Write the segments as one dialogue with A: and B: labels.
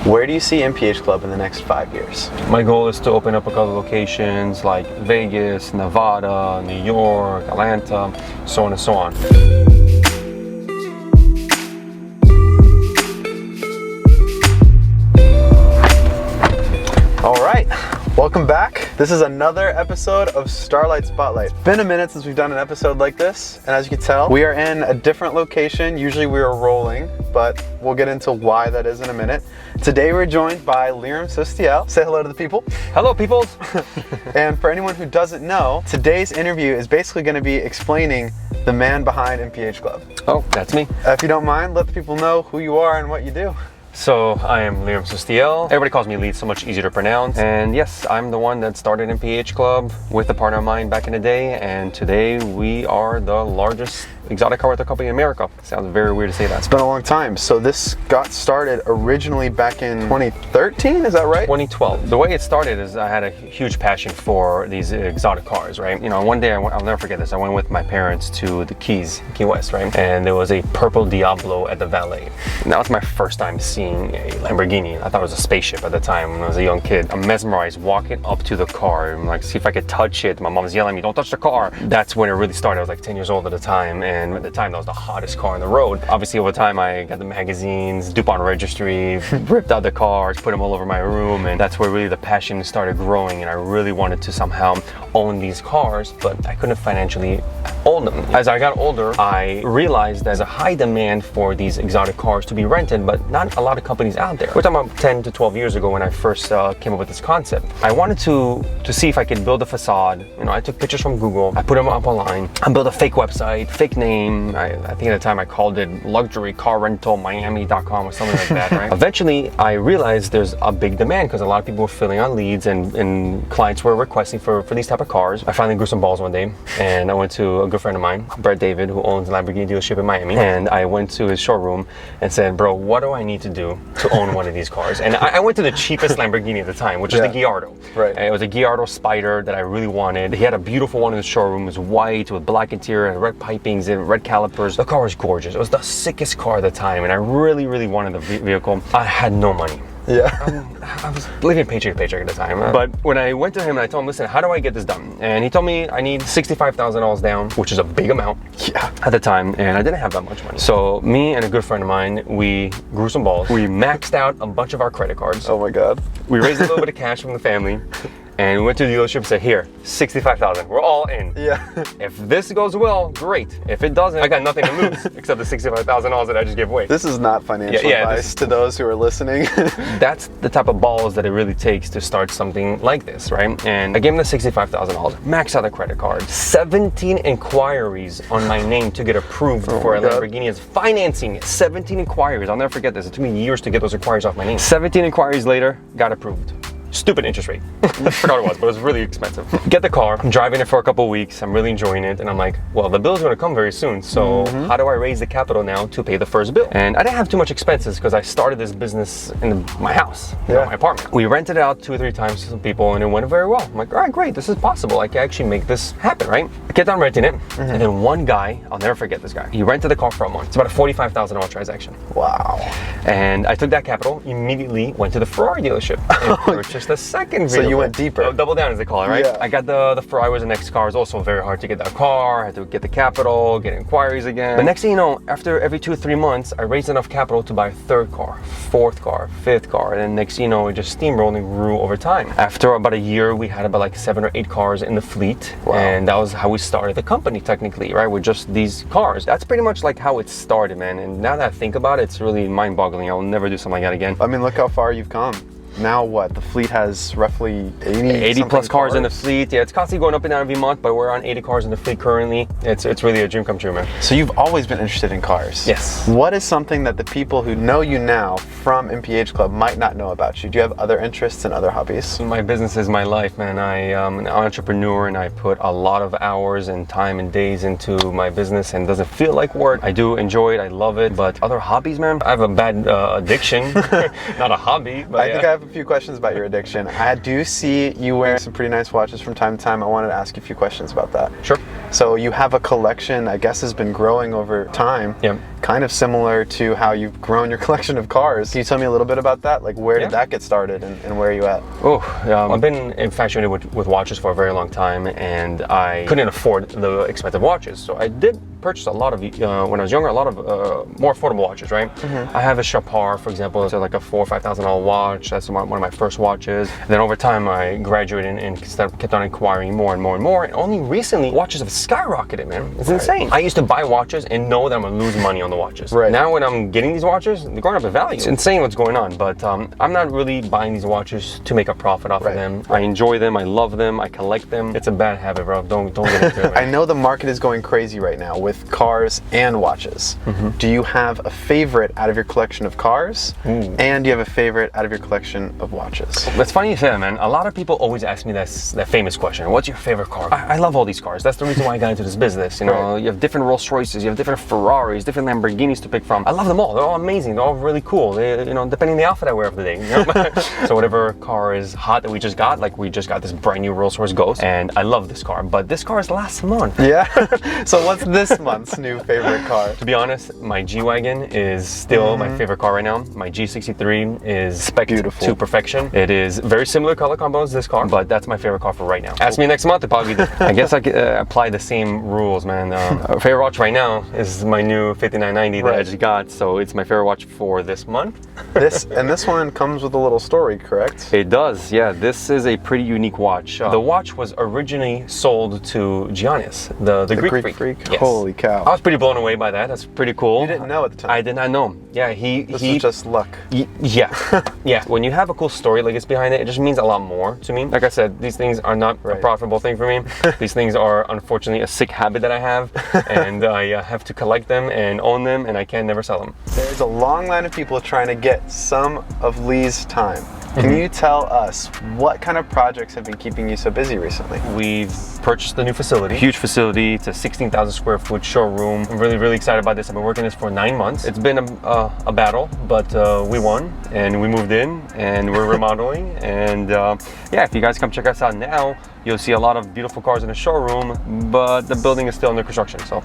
A: Where do you see MPH Club in the next 5 years?
B: My goal is to open up a couple locations like Vegas, Nevada, New York, Atlanta, so on and so on.
A: All right, welcome back. This is another episode of Starlight Spotlight. It's been a minute since we've done an episode like this, and as you can tell, we are in a different location. Usually we are rolling, but we'll get into why that is in a minute. Today we're joined by Liram Sustiel. Say hello to the people.
B: Hello, peoples.
A: And for anyone who doesn't know, today's interview is basically going to be explaining the man behind MPH Club.
B: Oh, that's me.
A: If you don't mind, let the people know who you are and what you do.
B: So I am Liram Sustiel. Everybody calls me Lee, so much easier to pronounce. And yes, I'm the one that started MPH Club with a partner of mine back in the day. And today we are the largest exotic car rental company in America. Sounds very weird to say that.
A: It's been a long time. So this got started originally back in 2013, is that right?
B: 2012. The way it started is I had a huge passion for these exotic cars, right? You know, one day, I'll never forget this. I went with my parents to the Key West, right? And there was a purple Diablo at the valet. And that was my first time seeing a Lamborghini. I thought it was a spaceship at the time when I was a young kid. I'm mesmerized walking up to the car and like, see if I could touch it. My mom was yelling at me, don't touch the car. That's when it really started. I was like 10 years old at the time. And at the time, that was the hottest car on the road. Obviously, over time, I got the magazines, DuPont registry, ripped out the cars, put them all over my room. And that's where really the passion started growing. And I really wanted to somehow own these cars, but I couldn't financially own them. As I got older, I realized there's a high demand for these exotic cars to be rented, but not a lot of companies out there. We're talking about 10 to 12 years ago when I first came up with this concept. I wanted to see if I could build a facade. You know, I took pictures from Google, I put them up online, I built a fake website, fake name. I think at the time I called it luxurycarrentalmiami.com or something like that, right? Eventually, I realized there's a big demand because a lot of people were filling out leads and clients were requesting for these type of cars. I finally grew some balls one day and I went to a good friend of mine, Brett David, who owns a Lamborghini dealership in Miami. And I went to his showroom and said, bro, what do I need to do to own one of these cars? And I went to the cheapest Lamborghini at the time, which is the Gallardo.
A: Right.
B: And it was a Gallardo Spider that I really wanted. He had a beautiful one in the showroom. It was white with black interior and red pipings and red calipers. The car was gorgeous. It was the sickest car at the time, and I really, really wanted the vehicle. I had no money.
A: Yeah.
B: I was living paycheck to paycheck at the time. But when I went to him and I told him, listen, how do I get this done? And he told me I need $65,000 down, which is a big amount at the time. And I didn't have that much money. So me and a good friend of mine, we grew some balls. We maxed out a bunch of our credit cards.
A: Oh my God.
B: We raised a little bit of cash from the family. And we went to the dealership and said, here, $65,000. We're all in.
A: Yeah.
B: If this goes well, great. If it doesn't, I got nothing to lose except the $65,000 that I just gave away.
A: This is not financial advice to those who are listening.
B: That's the type of balls that it really takes to start something like this, right? And I gave him the $65,000, max out the credit card, 17 inquiries on my name to get approved for a Lamborghini as financing. 17 inquiries. I'll never forget this. It took me years to get those inquiries off my name. 17 inquiries later, got approved. Stupid interest rate. I forgot what it was, but it was really expensive. Get the car, I'm driving it for a couple of weeks, I'm really enjoying it, and I'm like, well, the bill's gonna come very soon, so how do I raise the capital now to pay the first bill? And I didn't have too much expenses because I started this business in my house, my apartment. We rented it out 2 or 3 times to some people and it went very well. I'm like, all right, great, this is possible. I can actually make this happen, right? I kept on renting it, and then one guy, I'll never forget this guy, he rented the car for a month. It's about a $45,000 transaction.
A: Wow.
B: And I took that capital, immediately went to the Ferrari dealership and purchased a second vehicle.
A: So you went deeper.
B: Double down, as they call it, right?
A: Yeah.
B: I got the Ferrari was the next car. It was also very hard to get that car. I had to get the capital, get inquiries again. But next thing you know, after every 2 or 3 months, I raised enough capital to buy a 3rd car, 4th car, 5th car. And then next thing you know, it just steamrolled and grew over time. After about a year, we had about like 7 or 8 cars in the fleet. Wow. And that was how we started the company technically, right? With just these cars. That's pretty much like how it started, man. And now that I think about it, it's really mind-boggling. I will never do something like that again.
A: I mean, look how far you've come. Now what? The fleet has roughly
B: 80 plus cars in the fleet. Yeah, it's constantly going up and down every month, but we're on 80 cars in the fleet currently. It's really a dream come true, man.
A: So you've always been interested in cars?
B: Yes.
A: What is something that the people who know you now from MPH Club might not know about you? Do you have other interests and other hobbies?
B: My business is my life, man. I am an entrepreneur and I put a lot of hours and time and days into my business, and it doesn't feel like work. I do enjoy it, I love it, but other hobbies, man? I have a bad addiction, not a hobby. But
A: I think I have a few questions about your addiction. I do see you wearing some pretty nice watches from time to time. I wanted to ask you a few questions about that.
B: Sure.
A: So you have a collection, I guess, has been growing over time.
B: Yep.
A: Kind of similar to how you've grown your collection of cars. Can you tell me a little bit about that? Like, where did that get started, and where are you at?
B: I've been infatuated with watches for a very long time, and I couldn't afford the expensive watches. So I did purchase a lot of, when I was younger, a lot of more affordable watches, right? I have a Chapar, for example. It's like a $4,000 or $5,000 watch. That's one of my first watches. And then over time, I graduated and kept on acquiring more and more and more. And only recently, watches have skyrocketed, man. It's insane. I used to buy watches and know that I'm gonna lose money on the watches. Now when I'm getting these watches, they're going up in value. It's insane what's going on, but I'm not really buying these watches to make a profit off of them. I enjoy them, I love them, I collect them. It's a bad habit, bro. Don't get into it.
A: I know the market is going crazy right now with cars and watches. Do you have a favorite out of your collection of cars? And do you have a favorite out of your collection of watches?
B: That's funny you say that, man. A lot of people always ask me that famous question. What's your favorite car? I love all these cars. That's the reason why I got into this business. You know, you have different Rolls Royces, you have different Ferraris, different Lamborghinis to pick from. I love them all. They're all amazing. They're all really cool. They, you know, depending on the outfit I wear of the day. You know? So whatever car is hot that we just got, like we just got this brand new Rolls Royce Ghost, and I love this car. But this car is last month.
A: Yeah. So what's this month's new favorite car?
B: To be honest, my G-Wagon is still my favorite car right now. My G63 is spec'd to perfection. It is very similar color combo as this car, but that's my favorite car for right now. Ask me next month, it'll probably be I guess I could apply the same rules, man. Favorite watch right now is my new 5990 that I just got, so it's my favorite watch for this month.
A: This one comes with a little story, correct?
B: It does, yeah. This is a pretty unique watch. The watch was originally sold to Giannis, the Greek freak.
A: Yes. Holy cow.
B: I was pretty blown away by that. That's pretty cool.
A: You didn't know at the time?
B: I did not know. Yeah,
A: This is just luck.
B: Yeah. Yeah. When you have a cool story like this behind it, it just means a lot more to me. Like I said, these things are not a profitable thing for me. These things are unfortunately a sick habit that I have, and I have to collect them and own them, and I can never sell them.
A: There's a long line of people trying to get some of Lee's time. Can you tell us what kind of projects have been keeping you so busy recently?
B: We've purchased a new facility, huge facility. It's a 16,000 square foot showroom. I'm really excited about this. I've been working this for 9 months. It's been a battle, but we won and we moved in and we're remodeling. And yeah, if you guys come check us out now, you'll see a lot of beautiful cars in the showroom, but the building is still under construction, so.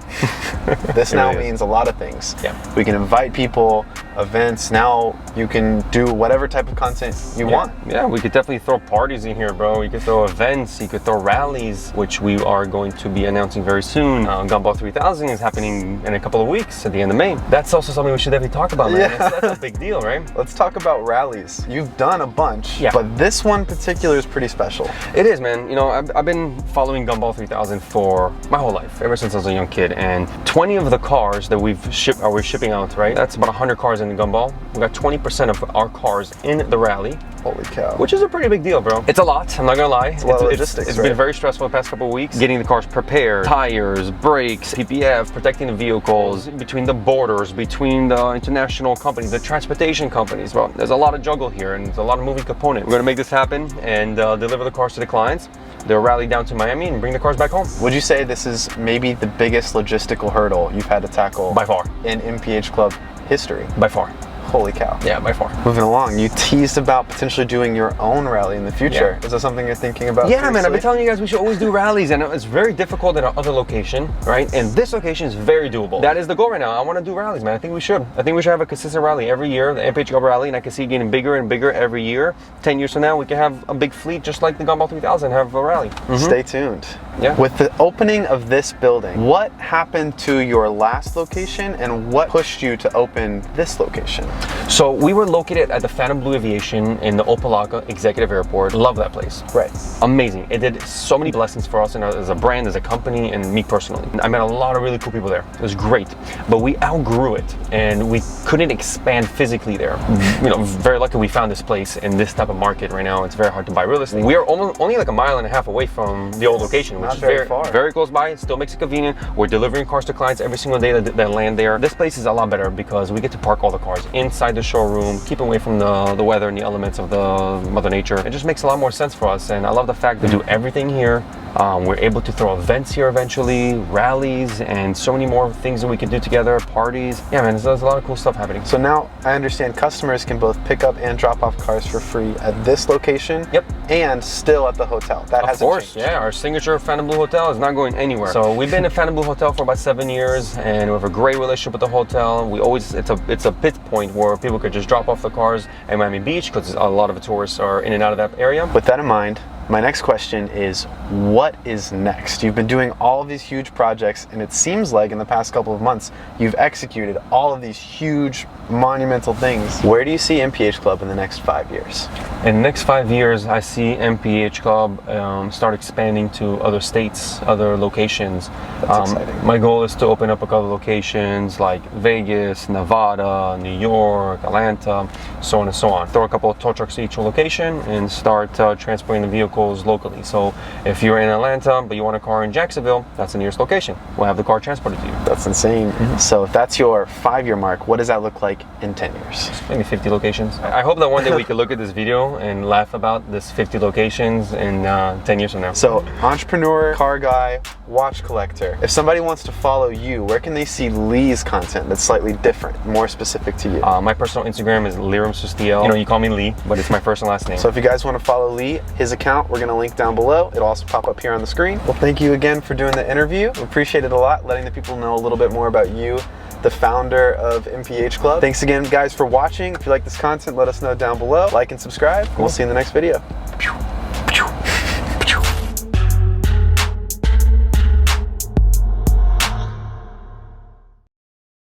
A: This now means a lot of things.
B: Yeah.
A: We can invite people, events. Now you can do whatever type of content you want.
B: Yeah, we could definitely throw parties in here, bro. You could throw events, you could throw rallies, which we are going to be announcing very soon. Gumball 3000 is happening in a couple of weeks at the end of May. That's also something we should definitely talk about, man.
A: Yeah.
B: That's a big deal, right?
A: Let's talk about rallies. You've done a bunch, but this one in particular is pretty special.
B: It is, man. You know, I've been following Gumball 3000 for my whole life, ever since I was a young kid, and 20 of the cars that we're shipping out, right? That's about 100 cars in the Gumball. We got 20% of our cars in the rally.
A: Holy cow.
B: Which is a pretty big deal, bro. It's a lot, I'm not gonna lie.
A: It's a lot of logistics,
B: It's been very stressful the past couple of weeks. Getting the cars prepared, tires, brakes, PPF, protecting the vehicles, between the borders, between the international companies, the transportation companies. Well, there's a lot of juggle here and there's a lot of moving components. We're gonna make this happen and deliver the cars to the clients. They'll rally down to Miami and bring the cars back home.
A: Would you say this is maybe the biggest logistical hurdle you've had to tackle?
B: By far.
A: In MPH Club history?
B: By far.
A: Holy cow.
B: Yeah, by far.
A: Moving along, you teased about potentially doing your own rally in the future. Is that something you're thinking about?
B: Yeah, man, I've been telling you guys we should always do rallies, and it's very difficult at our other location, right? And this location is very doable. That is the goal right now. I want to do rallies, man. I think we should. I think we should have a consistent rally every year, the MPH Club rally, and I can see it getting bigger and bigger every year. 10 years from now, we can have a big fleet just like the Gumball 3000, have a rally.
A: Stay tuned.
B: Yeah.
A: With the opening of this building, what happened to your last location and what pushed you to open this location?
B: So we were located at the Phantom Blue Aviation in the Opelika Executive Airport. Love that place.
A: Right.
B: Amazing. It did so many blessings for us as a brand, as a company, and me personally. I met a lot of really cool people there. It was great. But we outgrew it and we couldn't expand physically there. You know, very lucky we found this place in this type of market right now. It's very hard to buy real estate. We are only like a mile and a half away from the old location, which is very far. Very close by. It still makes it convenient. We're delivering cars to clients every single day that land there. This place is a lot better because we get to park all the cars inside the showroom, keep away from the weather and the elements of the Mother Nature. It just makes a lot more sense for us, and I love the fact that we do everything here We're able to throw events here eventually, rallies, and so many more things that we can do together, parties. Yeah, man, there's a lot of cool stuff happening.
A: So now I understand customers can both pick up and drop off cars for free at this location.
B: Yep.
A: And still at the hotel. That hasn't changed.
B: Of course, yeah. Our signature Fontainebleau Hotel is not going anywhere. So we've been in Fontainebleau Hotel for about 7 years, and we have a great relationship with the hotel. We always, it's a pit point where people could just drop off the cars at Miami Beach because a lot of the tourists are in and out of that area.
A: With that in mind, my next question is, what is next? You've been doing all of these huge projects, and it seems like in the past couple of months, you've executed all of these huge, monumental things. Where do you see MPH Club in the next 5 years?
B: In the next 5 years, I see MPH Club start expanding to other states, other locations.
A: That's exciting.
B: My goal is to open up a couple of locations like Vegas, Nevada, New York, Atlanta, so on and so on. Throw a couple of tow trucks to each location and start transporting the vehicles locally. So if you're in Atlanta but you want a car in Jacksonville, that's the nearest location. We'll have the car transported to you.
A: That's insane. So if that's your 5-year mark, what does that look like in 10 years?
B: Maybe 50 locations. I hope that one day we could look at this video and laugh about this 50 locations in 10 years from now.
A: So entrepreneur, car guy, watch collector. If somebody wants to follow you, where can they see Lee's content that's slightly different, more specific to you?
B: My personal Instagram is Liram Sustiel. You know, you call me Lee, but it's my first and last name.
A: So if you guys want to follow Lee, his account, we're going to link down below. It'll also pop up here on the screen. Well, thank you again for doing the interview. We appreciate it a lot, letting the people know a little bit more about you, the founder of MPH Club. Thanks again, guys, for watching. If you like this content, let us know down below. Like and subscribe. We'll see you in the next video.